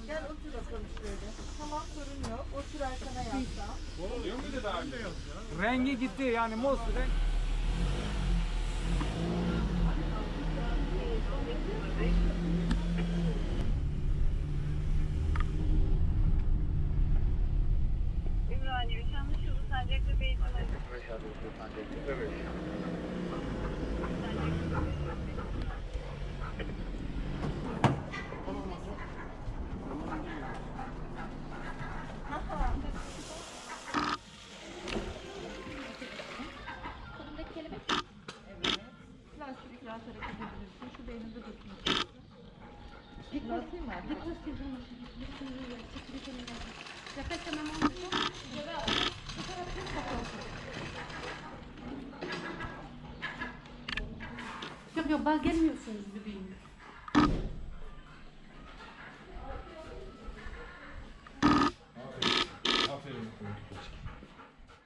Gel otur bakalım şöyle. Tamam sorun yok. Otur arkana yaslan. Oluyor mu dedi abi? Rengi gitti yani mos renk. Ümraniye, Şanlıurfa, Sancaklı Beyazıt. Kolumdaki kelebek. Evet. Plastik rahat hareket edebilirsin. Şu beyninde dokunursun. Lastiğim var. Répète maman. Yok yok bak gelmiyorsunuz bebeğim.